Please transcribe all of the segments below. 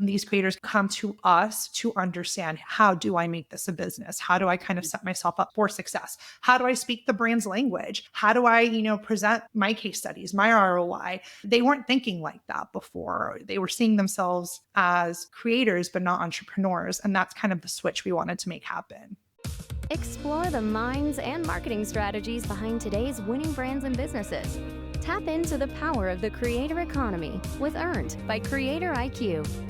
These creators come to us to understand, how do I make this a business? How do I kind of set myself up for success? How do I speak the brand's language? How do I, present my case studies, my ROI? They weren't thinking like that before. They were seeing themselves as creators, but not entrepreneurs. And that's kind of the switch we wanted to make happen. Explore the minds and marketing strategies behind today's winning brands and businesses. Tap into the power of the creator economy with Earned by CreatorIQ.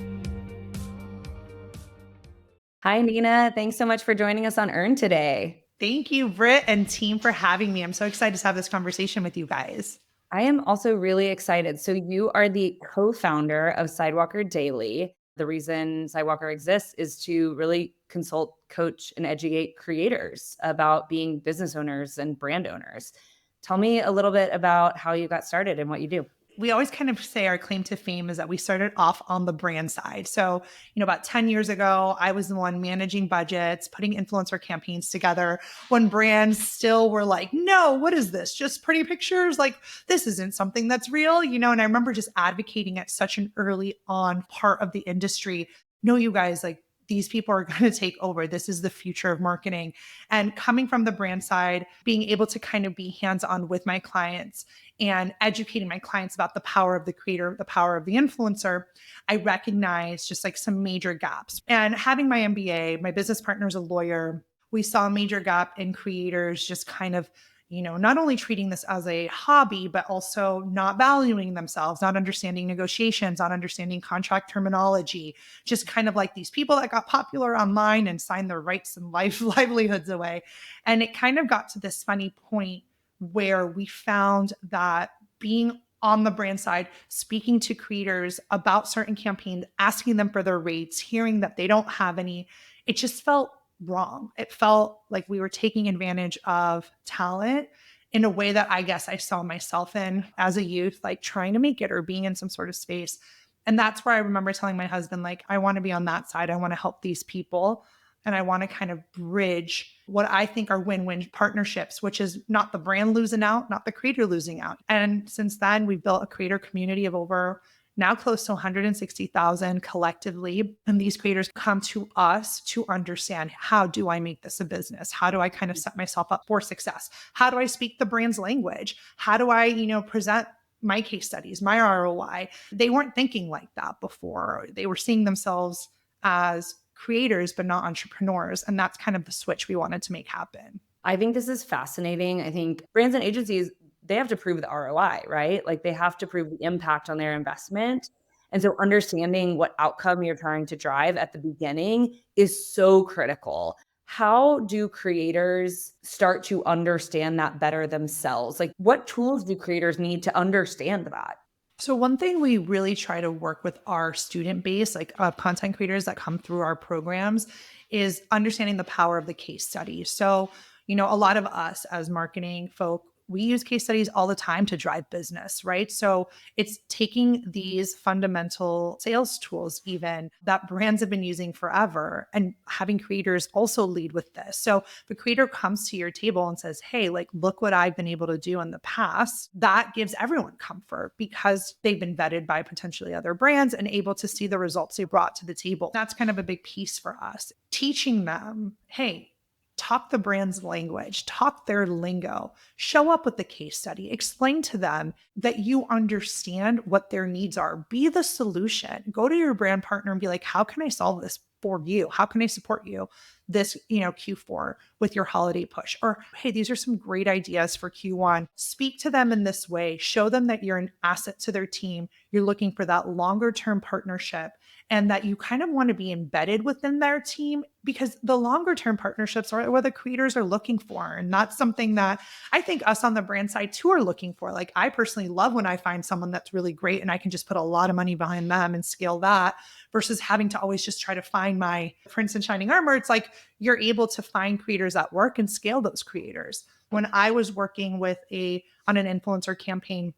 Hi, Nina. Thanks so much for joining us on Earn today. Thank you, Brit and team, for having me. I'm so excited to have this conversation with you guys. I am also really excited. So you are the co-founder of Sidewalker Daily. The reason Sidewalker exists is to really consult, coach, and educate creators about being business owners and brand owners. Tell me a little bit about how you got started and what you do. We always kind of say our claim to fame is that we started off on the brand side. So, about 10 years ago, I was the one managing budgets, putting influencer campaigns together when brands still were like, no, what is this? Just pretty pictures? Like, this isn't something that's real, and I remember just advocating at such an early on part of the industry. No, you guys, like, these people are going to take over. This is the future of marketing. And coming from the brand side, being able to kind of be hands-on with my clients and educating my clients about the power of the creator, the power of the influencer, I recognized just like some major gaps. And having my MBA, my business partner is a lawyer, we saw a major gap in creators just kind of not only treating this as a hobby, but also not valuing themselves, not understanding negotiations, not understanding contract terminology, just kind of like these people that got popular online and signed their rights and livelihoods away. And it kind of got to this funny point where we found that being on the brand side, speaking to creators about certain campaigns, asking them for their rates, hearing that they don't have any, it just felt wrong. It felt like we were taking advantage of talent in a way that I guess I saw myself in as a youth, like trying to make it or being in some sort of space. And that's where I remember telling my husband, like, I want to be on that side. I want to help these people. And I want to kind of bridge what I think are win-win partnerships, which is not the brand losing out, not the creator losing out. And since then, we've built a creator community of over now close to 160,000 collectively. And these creators come to us to understand, how do I make this a business? How do I kind of set myself up for success? How do I speak the brand's language? How do I, present my case studies, my ROI? They weren't thinking like that before. They were seeing themselves as creators, but not entrepreneurs. And that's kind of the switch we wanted to make happen. I think this is fascinating. I think brands and agencies, they have to prove the ROI, right? Like they have to prove the impact on their investment. And so understanding what outcome you're trying to drive at the beginning is so critical. How do creators start to understand that better themselves? Like what tools do creators need to understand that? So one thing we really try to work with our student base, like content creators that come through our programs, is understanding the power of the case study. So, a lot of us as marketing folk, we use case studies all the time to drive business, right? So it's taking these fundamental sales tools, even that brands have been using forever, and having creators also lead with this. So the creator comes to your table and says, hey, like, look what I've been able to do in the past. That gives everyone comfort because they've been vetted by potentially other brands and able to see the results they brought to the table. That's kind of a big piece for us. Teaching them, hey, talk the brand's language, talk their lingo, show up with the case study, explain to them that you understand what their needs are, be the solution. Go to your brand partner and be like, how can I solve this for you? How can I support you this, Q4 with your holiday push? Or, hey, these are some great ideas for Q1. Speak to them in this way, show them that you're an asset to their team. You're looking for that longer term partnership, and that you kind of want to be embedded within their team, because the longer term partnerships are what the creators are looking for. And that's something that I think us on the brand side too are looking for. Like, I personally love when I find someone that's really great and I can just put a lot of money behind them and scale that, versus having to always just try to find my prince in shining armor. It's like you're able to find creators at work and scale those creators. When I was working on an influencer campaign,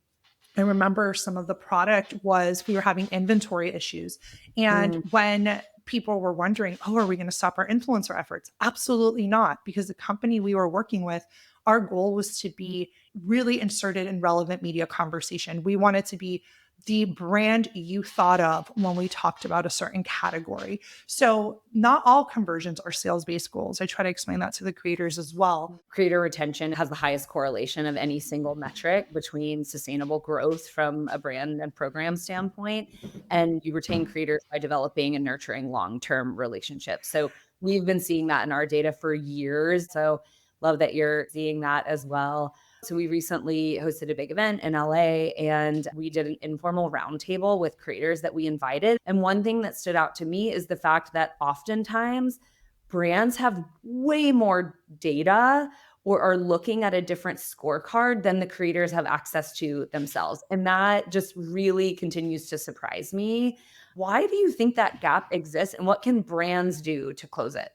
I remember some of the product was, we were having inventory issues. And when people were wondering, oh, are we going to stop our influencer efforts? Absolutely not. Because the company we were working with, our goal was to be really inserted in relevant media conversation. We wanted to be the brand you thought of when we talked about a certain category. So not all conversions are sales-based goals. I try to explain that to the creators as well. Creator retention has the highest correlation of any single metric between sustainable growth from a brand and program standpoint. And you retain creators by developing and nurturing long-term relationships. So we've been seeing that in our data for years. So love that you're seeing that as well. So we recently hosted a big event in LA and we did an informal roundtable with creators that we invited. And one thing that stood out to me is the fact that oftentimes brands have way more data or are looking at a different scorecard than the creators have access to themselves. And that just really continues to surprise me. Why do you think that gap exists and what can brands do to close it?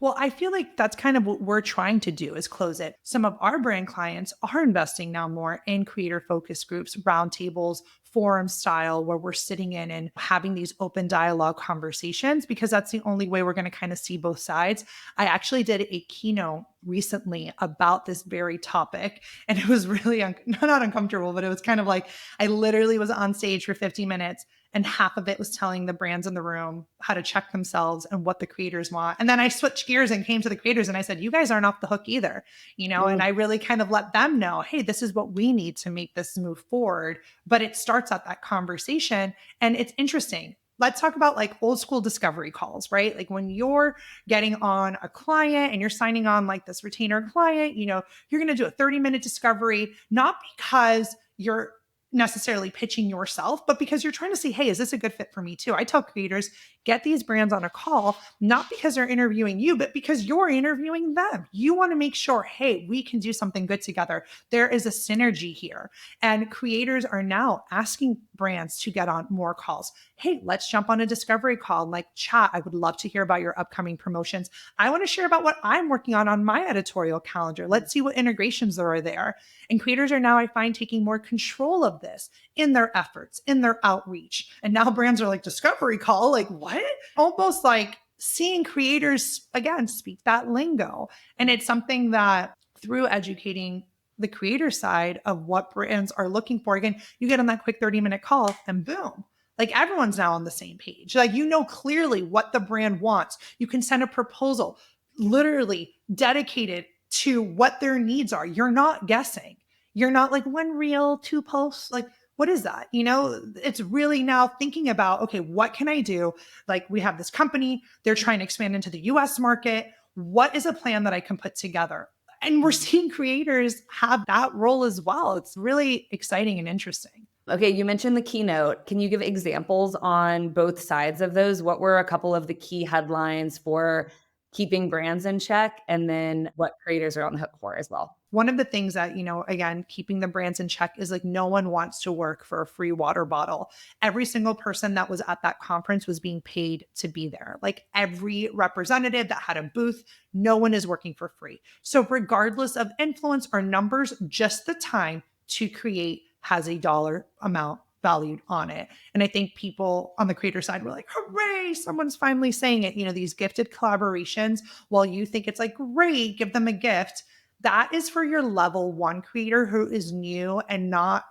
Well, I feel like that's kind of what we're trying to do is close it. Some of our brand clients are investing now more in creator focus groups, roundtables, forum style, where we're sitting in and having these open dialogue conversations, because that's the only way we're going to kind of see both sides. I actually did a keynote recently about this very topic, and it was really not uncomfortable, but it was kind of like I literally was on stage for 50 minutes. And half of it was telling the brands in the room how to check themselves and what the creators want. And then I switched gears and came to the creators and I said, you guys aren't off the hook either, and I really kind of let them know, hey, this is what we need to make this move forward. But it starts at that conversation. And it's interesting. Let's talk about like old school discovery calls, right? Like when you're getting on a client and you're signing on like this retainer client, you're going to do a 30-minute discovery, not because you're necessarily pitching yourself, but because you're trying to see, hey, is this a good fit for me too? I tell creators, get these brands on a call, not because they're interviewing you, but because you're interviewing them. You want to make sure, hey, we can do something good together. There is a synergy here. And creators are now asking brands to get on more calls. Hey, let's jump on a discovery call, like chat. I would love to hear about your upcoming promotions. I want to share about what I'm working on my editorial calendar. Let's see what integrations there are there. And creators are now, I find, taking more control of this in their efforts, in their outreach. And now brands are like, discovery call, like what? Almost like seeing creators, again, speak that lingo. And it's something that through educating the creator side of what brands are looking for, again, you get on that quick 30-minute call and boom, like everyone's now on the same page. Like, clearly what the brand wants. You can send a proposal literally dedicated to what their needs are. You're not guessing. You're not like one reel, two posts. Like, what is that? It's really now thinking about, okay, what can I do? Like, we have this company, they're trying to expand into the US market. What is a plan that I can put together? And we're seeing creators have that role as well. It's really exciting and interesting. Okay, you mentioned the keynote. Can you give examples on both sides of those? What were a couple of the key headlines for keeping brands in check, and then what creators are on the hook for as well? One of the things that, again, keeping the brands in check is like no one wants to work for a free water bottle. Every single person that was at that conference was being paid to be there. Like every representative that had a booth, no one is working for free. So regardless of influence or numbers, just the time to create has a dollar amount valued on it. And I think people on the creator side were like, hooray, someone's finally saying it. These gifted collaborations, while you think it's like, great, give them a gift, that is for your level one creator who is new and not,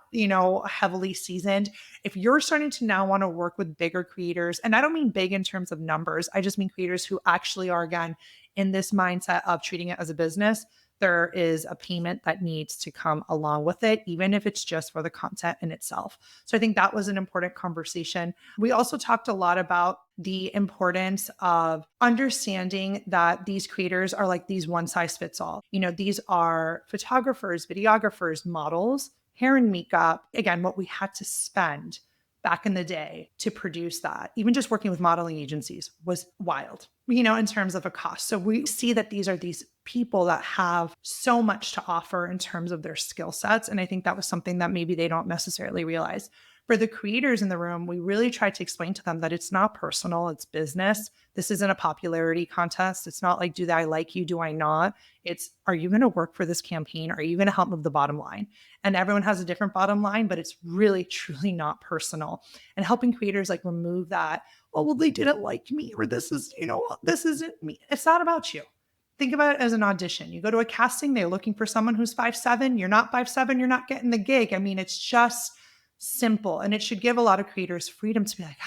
heavily seasoned. If you're starting to now want to work with bigger creators, and I don't mean big in terms of numbers, I just mean creators who actually are, again, in this mindset of treating it as a business, there is a payment that needs to come along with it, even if it's just for the content in itself. So I think that was an important conversation. We also talked a lot about the importance of understanding that these creators are like these one size fits all. These are photographers, videographers, models, hair and makeup. Again, what we had to spend back in the day to produce that, even just working with modeling agencies, was wild, in terms of a cost. So we see that these are these people that have so much to offer in terms of their skill sets. And I think that was something that maybe they don't necessarily realize. For the creators in the room, we really tried to explain to them that it's not personal, it's business. This isn't a popularity contest. It's not like, do I like you? Do I not? It's, are you going to work for this campaign? Are you going to help move the bottom line? And everyone has a different bottom line, but it's really, truly not personal. And helping creators like remove that, oh, well, they didn't like me, or this is, this isn't me. It's not about you. Think about it as an audition. You go to a casting, they're looking for someone who's 5'7". You're not 5'7", you're not getting the gig. I mean, it's just simple. And it should give a lot of creators freedom to be like,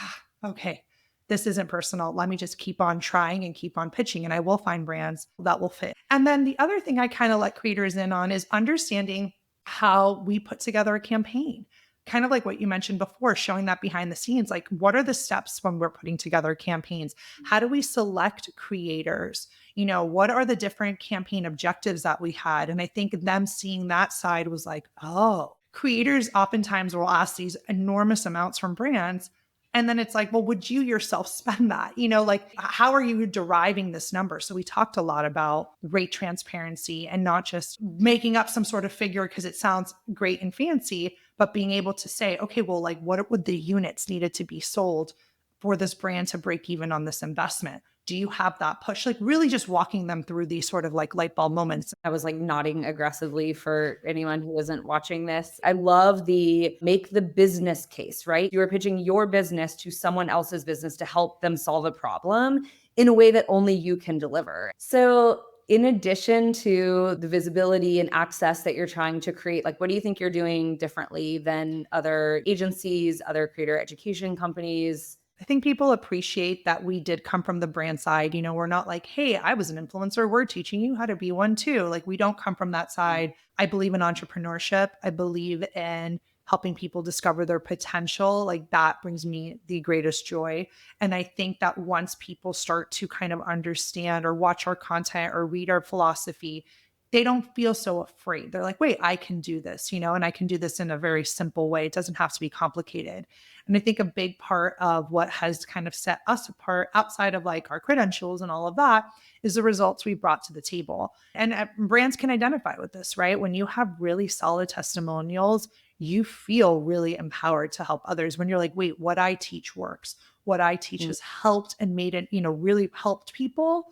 okay, this isn't personal. Let me just keep on trying and keep on pitching, and I will find brands that will fit. And then the other thing I kind of let creators in on is understanding how we put together a campaign. Kind of like what you mentioned before, showing that behind the scenes, like what are the steps when we're putting together campaigns? How do we select creators? What are the different campaign objectives that we had? And I think them seeing that side was like, oh, creators oftentimes will ask these enormous amounts from brands. And then it's like, well, would you yourself spend that? Like, how are you deriving this number? So we talked a lot about rate transparency and not just making up some sort of figure because it sounds great and fancy, but being able to say, okay, well, like, what would the units needed to be sold for this brand to break even on this investment? Do you have that push? Like really just walking them through these sort of like light bulb moments. I was like nodding aggressively for anyone who isn't watching this. I love the make the business case, right? You are pitching your business to someone else's business to help them solve a problem in a way that only you can deliver. So in addition to the visibility and access that you're trying to create, like what do you think you're doing differently than other agencies, other creator education companies? I think people appreciate that we did come from the brand side. We're not like, hey, I was an influencer. We're teaching you how to be one too. Like, we don't come from that side. I believe in entrepreneurship. I believe in helping people discover their potential. Like, that brings me the greatest joy. And I think that once people start to kind of understand or watch our content or read our philosophy, they don't feel so afraid. They're like, wait, I can do this, and I can do this in a very simple way. It doesn't have to be complicated. And I think a big part of what has kind of set us apart outside of like our credentials and all of that is the results we brought to the table. And brands can identify with this, right? When you have really solid testimonials, you feel really empowered to help others when you're like, wait, what I teach works. What I teach has helped and made it, really helped people.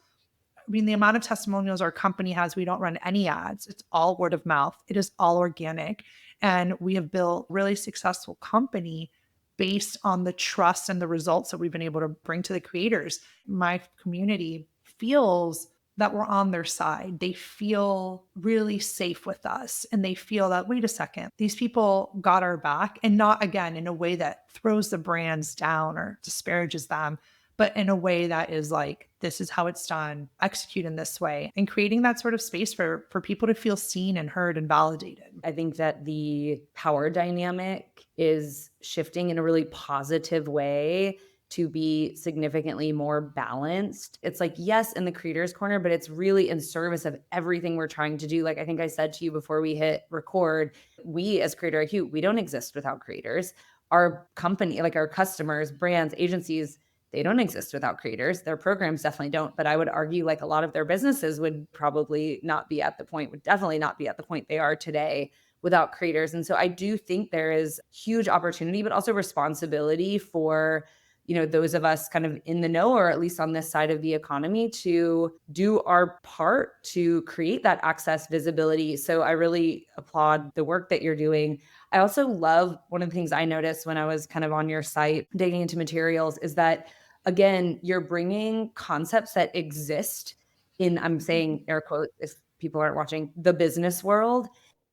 I mean, the amount of testimonials our company has, we don't run any ads. It's all word of mouth. It is all organic. And we have built a really successful company based on the trust and the results that we've been able to bring to the creators. My community feels that we're on their side. They feel really safe with us. And they feel that, wait a second, these people got our back, and not, again, in a way that throws the brands down or disparages them, but in a way that is like, this is how it's done, execute in this way, and creating that sort of space for people to feel seen and heard and validated. I think that the power dynamic is shifting in a really positive way to be significantly more balanced. It's like, yes, in the creator's corner, but it's really in service of everything we're trying to do. Like I think I said to you before we hit record, we as CreatorIQ, we don't exist without creators. Our company, like our customers, brands, agencies, they don't exist without creators. Their programs definitely don't. But I would argue like a lot of their businesses would probably not be at the point, would definitely not be at the point they are today without creators. And so I do think there is huge opportunity, but also responsibility for, those of us kind of in the know, or at least on this side of the economy, to do our part to create that access visibility. So I really applaud the work that you're doing. I also love, one of the things I noticed when I was kind of on your site digging into materials is that, again, you're bringing concepts that exist in, I'm saying air quotes if people aren't watching, the business world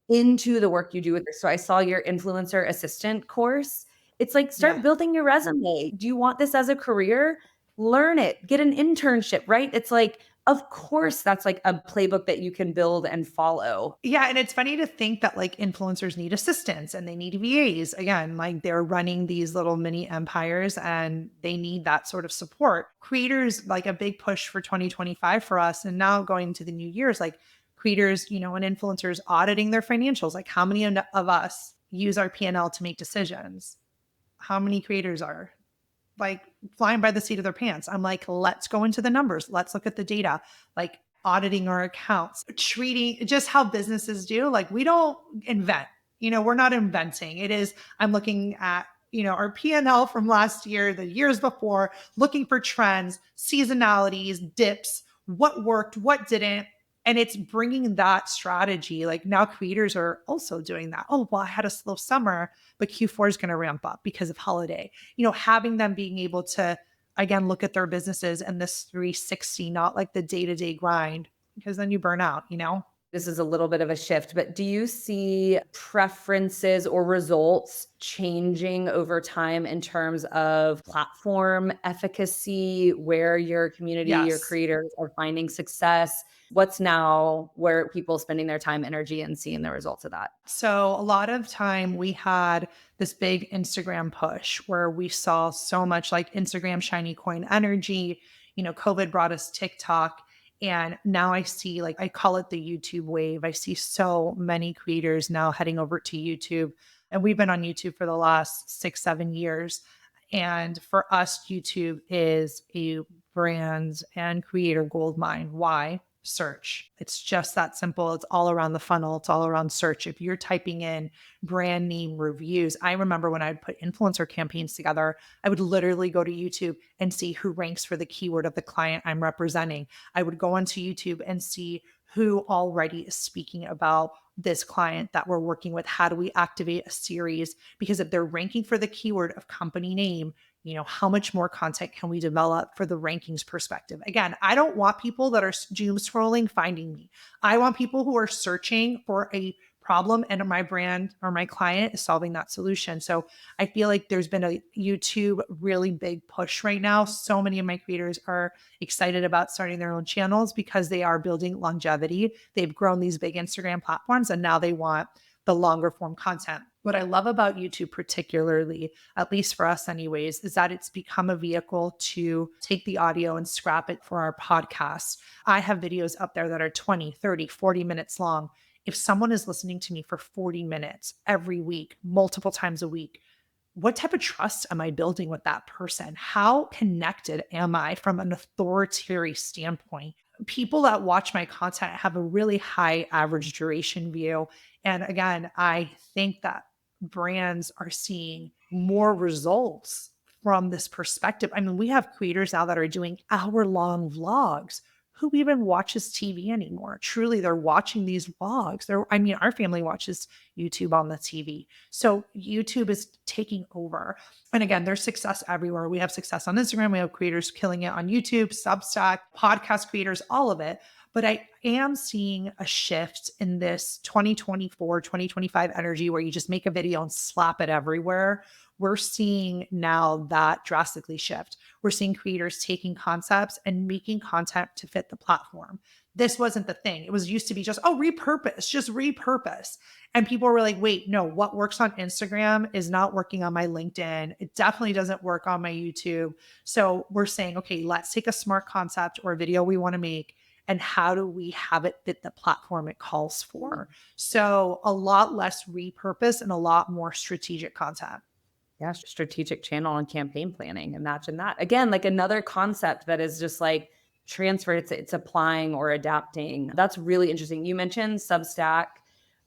into the work you do with this. So I saw your influencer assistant course. It's like, start building your resume. Do you want this as a career? Learn it, get an internship, right? It's like, of course, that's like a playbook that you can build and follow. Yeah. And it's funny to think that like influencers need assistants and they need VAs. Again, like they're running these little mini empires and they need that sort of support. Creators, like a big push for 2025 for us. And now going to the new years, like creators, and influencers auditing their financials. Like how many of us use our P&L to make decisions? How many creators are like flying by the seat of their pants? I'm like, let's go into the numbers. Let's look at the data, like auditing our accounts, treating just how businesses do. Like we don't invent, we're not inventing. It is, I'm looking at, our P&L from last year, the years before, looking for trends, seasonalities, dips, what worked, what didn't. And it's bringing that strategy. Like now creators are also doing that. Oh, well, I had a slow summer, but Q4 is going to ramp up because of holiday. Having them being able to, again, look at their businesses and this 360, not like the day-to-day grind, because then you burn out, This is a little bit of a shift, but do you see preferences or results changing over time in terms of platform efficacy, where your community, your Yes. creators are finding success? What's now where people spending their time, energy, and seeing the results of that? So a lot of time we had this big Instagram push where we saw so much like Instagram shiny coin energy. COVID brought us TikTok. And now I see, like, I call it the YouTube wave. I see so many creators now heading over to YouTube. And we've been on YouTube for the last 6, 7 years. And for us, YouTube is a brands and creator gold mine. Why? Search. It's just that simple. It's all around the funnel. It's all around search. If you're typing in brand name reviews, I remember when I'd put influencer campaigns together, I would literally go to YouTube and see who ranks for the keyword of the client I'm representing. I would go onto YouTube and see who already is speaking about this client that we're working with. How do we activate a series? Because if they're ranking for the keyword of company name, how much more content can we develop for the rankings perspective? Again, I don't want people that are doom scrolling finding me. I want people who are searching for a problem and my brand or my client is solving that solution. So I feel like there's been a YouTube really big push right now. So many of my creators are excited about starting their own channels because they are building longevity. They've grown these big Instagram platforms and now they want the longer form content. What I love about YouTube, particularly, at least for us, anyways, is that it's become a vehicle to take the audio and scrap it for our podcasts. I have videos up there that are 20, 30, 40 minutes long. If someone is listening to me for 40 minutes every week, multiple times a week, what type of trust am I building with that person? How connected am I from an authoritarian standpoint? People that watch my content have a really high average duration view. And again, I think that brands are seeing more results from this perspective. I mean, we have creators now that are doing hour-long vlogs. Who even watches TV anymore? Truly, they're watching these vlogs. Our family watches YouTube on the TV. So YouTube is taking over. And again, there's success everywhere. We have success on Instagram. We have creators killing it on YouTube, Substack, podcast creators, all of it. But I am seeing a shift in this 2024, 2025 energy where you just make a video and slap it everywhere. We're seeing now that drastically shift. We're seeing creators taking concepts and making content to fit the platform. This wasn't the thing. It was used to be just repurpose. And people were like, wait, no, what works on Instagram is not working on my LinkedIn. It definitely doesn't work on my YouTube. So we're saying, okay, let's take a smart concept or a video we want to make and how do we have it fit the platform it calls for? So a lot less repurpose and a lot more strategic content. Yeah, strategic channel and campaign planning. Imagine that. Again, like another concept that is just like transferred, it's applying or adapting. That's really interesting. You mentioned Substack.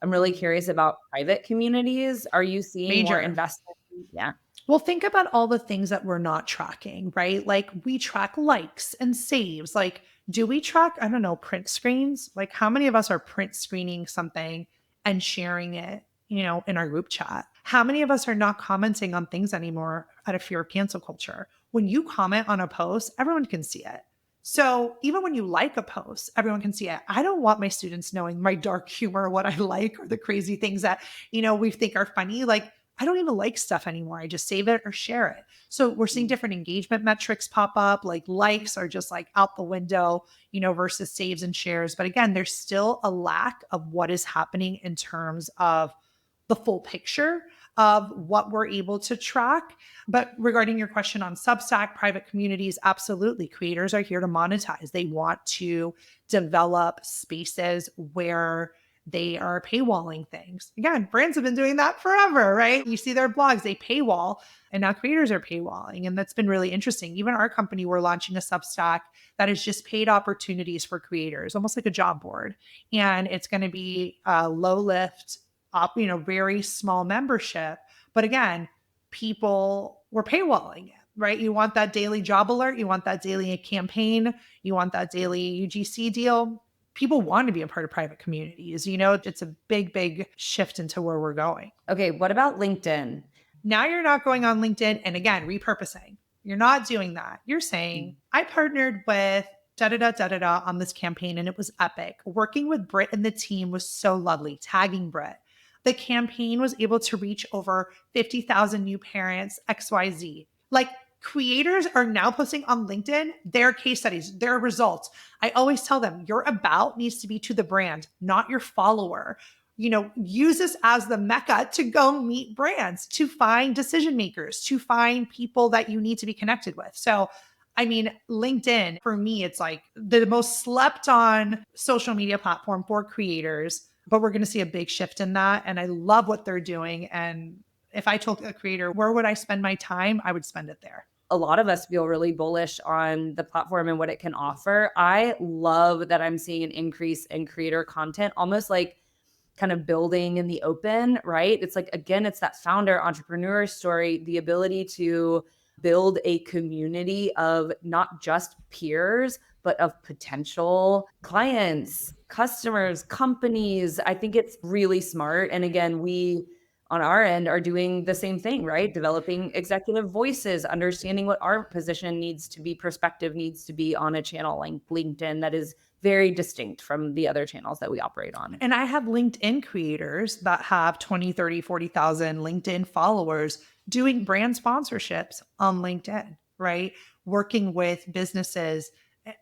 I'm really curious about private communities. Are you seeing more Major. investment? Yeah. Well, think about all the things that we're not tracking, right? Like we track likes and saves. Like, do we track, I don't know, print screens? Like, how many of us are print screening something and sharing it, in our group chat? How many of us are not commenting on things anymore out of fear of cancel culture? When you comment on a post, everyone can see it. So even when you like a post, everyone can see it. I don't want my students knowing my dark humor, what I like, or the crazy things that, we think are funny. Like, I don't even like stuff anymore. I just save it or share it. So we're seeing different engagement metrics pop up, like likes are just like out the window, versus saves and shares. But again, there's still a lack of what is happening in terms of the full picture of what we're able to track. But regarding your question on Substack, private communities, absolutely. Creators are here to monetize. They want to develop spaces where they are paywalling things. Again, brands have been doing that forever, right? You see their blogs, they paywall, and now creators are paywalling. And that's been really interesting. Even our company, we're launching a Substack that is just paid opportunities for creators, almost like a job board. And it's going to be a low lift, very small membership. But again, people were paywalling it, right? You want that daily job alert. You want that daily campaign. You want that daily UGC deal. People want to be a part of private communities. It's a big, big shift into where we're going. Okay. What about LinkedIn? Now you're not going on LinkedIn and again, repurposing. You're not doing that. You're saying, I partnered with da-da-da-da-da-da on this campaign, and it was epic. Working with Brit and the team was so lovely, tagging Brit. The campaign was able to reach over 50,000 new parents, XYZ. Like, creators are now posting on LinkedIn their case studies, their results. I always tell them your about needs to be to the brand, not your follower. Use this as the mecca to go meet brands, to find decision makers, to find people that you need to be connected with. So, I mean, LinkedIn, for me, it's like the most slept on social media platform for creators, but we're going to see a big shift in that. And I love what they're doing. And if I told a creator, where would I spend my time? I would spend it there. A lot of us feel really bullish on the platform and what it can offer. I love that I'm seeing an increase in creator content, almost like kind of building in the open, right? It's like, again, it's that founder entrepreneur story, the ability to build a community of not just peers, but of potential clients, customers, companies. I think it's really smart. And again, we on our end are doing the same thing, right? Developing executive voices, understanding what our position needs to be, perspective needs to be on a channel like LinkedIn that is very distinct from the other channels that we operate on. And I have LinkedIn creators that have 20, 30, 40,000 LinkedIn followers doing brand sponsorships on LinkedIn, right? Working with businesses.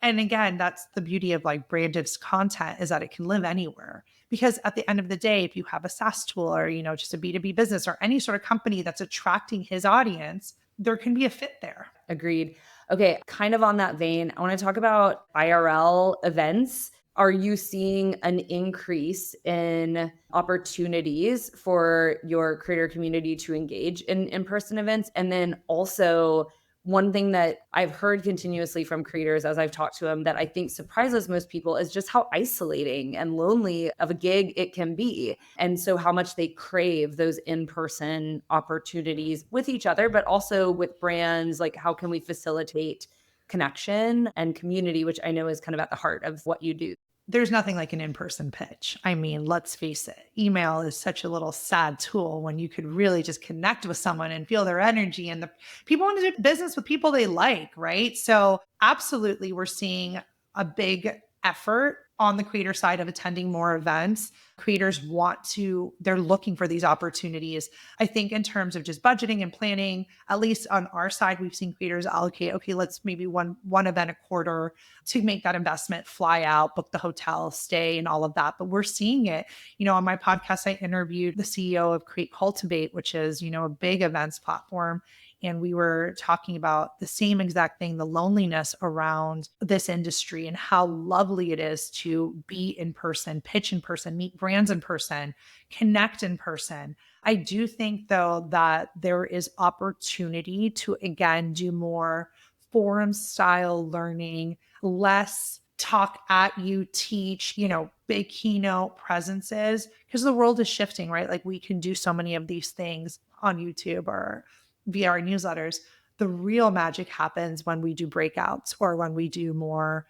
And again, that's the beauty of like branded content, is that it can live anywhere. Because at the end of the day, if you have a SaaS tool or, just a B2B business or any sort of company that's attracting his audience, there can be a fit there. Agreed. Okay, kind of on that vein, I want to talk about IRL events. Are you seeing an increase in opportunities for your creator community to engage in in-person events? And then also, one thing that I've heard continuously from creators as I've talked to them that I think surprises most people is just how isolating and lonely of a gig it can be. And so how much they crave those in-person opportunities with each other, but also with brands. Like, how can we facilitate connection and community, which I know is kind of at the heart of what you do? There's nothing like an in-person pitch. I mean, let's face it, email is such a little sad tool when you could really just connect with someone and feel their energy. And the people want to do business with people they like, right? So absolutely, we're seeing a big effort on the creator side of attending more events. Creators they're looking for these opportunities. I think in terms of just budgeting and planning, at least on our side, we've seen creators allocate, okay, let's maybe one event a quarter to make that investment, fly out, book the hotel, stay, and all of that. But we're seeing it. On my podcast, I interviewed the CEO of Create Cultivate, which is, a big events platform. And we were talking about the same exact thing, the loneliness around this industry and how lovely it is to be in person, pitch in person, meet brands in person, connect in person. I do think, though, that there is opportunity to, again, do more forum style learning, less talk at you, teach, big keynote presences, because the world is shifting, right? Like, we can do so many of these things on YouTube or via our newsletters. The real magic happens when we do breakouts or when we do more,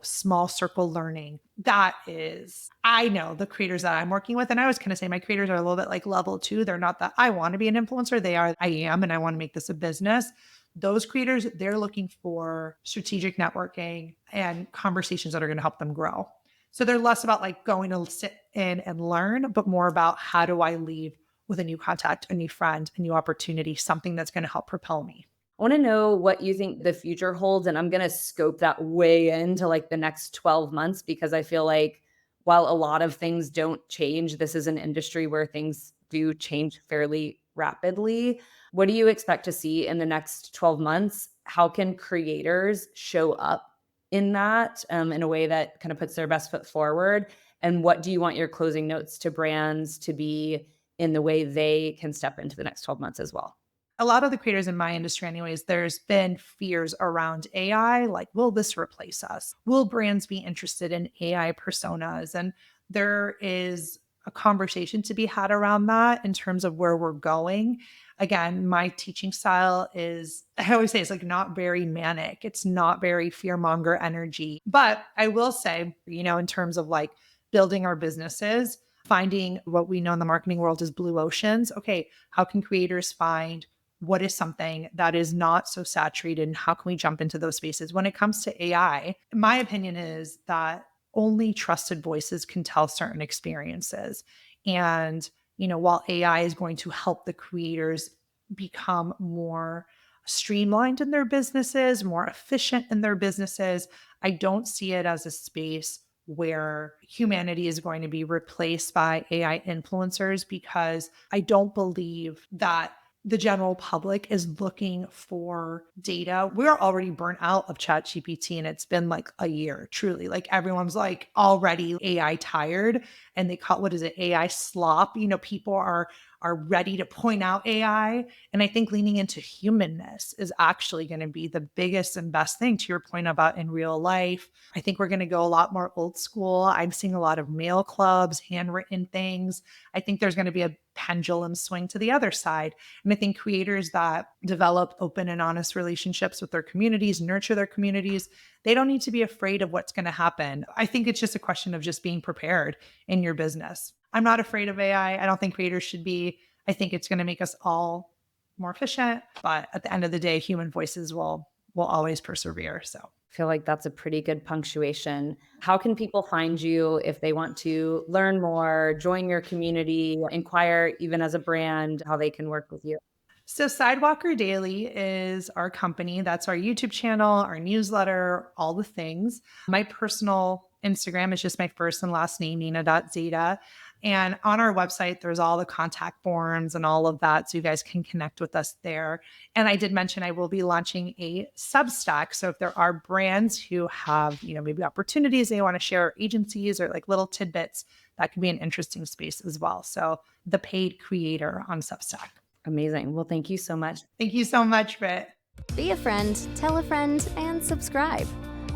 small circle learning. That is, I know the creators that I'm working with, and I was kind of say my creators are a little bit like level 2. They're not that I want to be an influencer. They are, I am, and I want to make this a business. Those creators, they're looking for strategic networking and conversations that are going to help them grow. So they're less about like going to sit in and learn, but more about how do I leave with a new contact, a new friend, a new opportunity, something that's going to help propel me. I want to know what you think the future holds. And I'm going to scope that way into like the next 12 months, because I feel like while a lot of things don't change, this is an industry where things do change fairly rapidly. What do you expect to see in the next 12 months? How can creators show up in that in a way that kind of puts their best foot forward? And what do you want your closing notes to brands to be in the way they can step into the next 12 months as well? A lot of the creators in my industry anyways, there's been fears around AI, like, will this replace us? Will brands be interested in AI personas? And there is a conversation to be had around that in terms of where we're going. Again, my teaching style is, I always say, it's like not very manic. It's not very fear monger energy. But I will say, in terms of like building our businesses, finding what we know in the marketing world is blue oceans. Okay, how can creators find what is something that is not so saturated and how can we jump into those spaces? When it comes to AI, my opinion is that only trusted voices can tell certain experiences. And, while AI is going to help the creators become more streamlined in their businesses, more efficient in their businesses, I don't see it as a space where humanity is going to be replaced by AI influencers, because I don't believe that the general public is looking for data. We're already burnt out of ChatGPT, and it's been like a year, truly. Like everyone's like already AI tired, and they call, what is it, AI slop. People are ready to point out AI. And I think leaning into humanness is actually going to be the biggest and best thing, to your point about in real life. I think we're going to go a lot more old school. I'm seeing a lot of mail clubs, handwritten things. I think there's going to be a pendulum swing to the other side. And I think creators that develop open and honest relationships with their communities, nurture their communities, they don't need to be afraid of what's going to happen. I think it's just a question of just being prepared in your business. I'm not afraid of AI. I don't think creators should be. I think it's going to make us all more efficient. But at the end of the day, human voices will always persevere. So I feel like that's a pretty good punctuation. How can people find you if they want to learn more, join your community, inquire even as a brand, how they can work with you? So Sidewalker Daily is our company. That's our YouTube channel, our newsletter, all the things. My personal Instagram is just my first and last name, Nina.Zadeh. And on our website, there's all the contact forms and all of that. So you guys can connect with us there. And I did mention I will be launching a Substack. So if there are brands who have, maybe opportunities they want to share, agencies or like little tidbits, that could be an interesting space as well. So the Paid Creator on Substack. Amazing. Well, thank you so much. Thank you so much, Brit. Be a friend, tell a friend, and subscribe.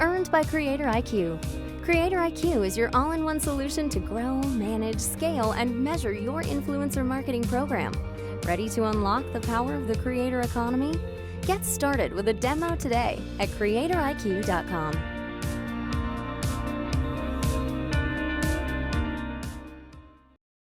Earned by CreatorIQ. CreatorIQ is your all-in-one solution to grow, manage, scale, and measure your influencer marketing program. Ready to unlock the power of the creator economy? Get started with a demo today at CreatorIQ.com.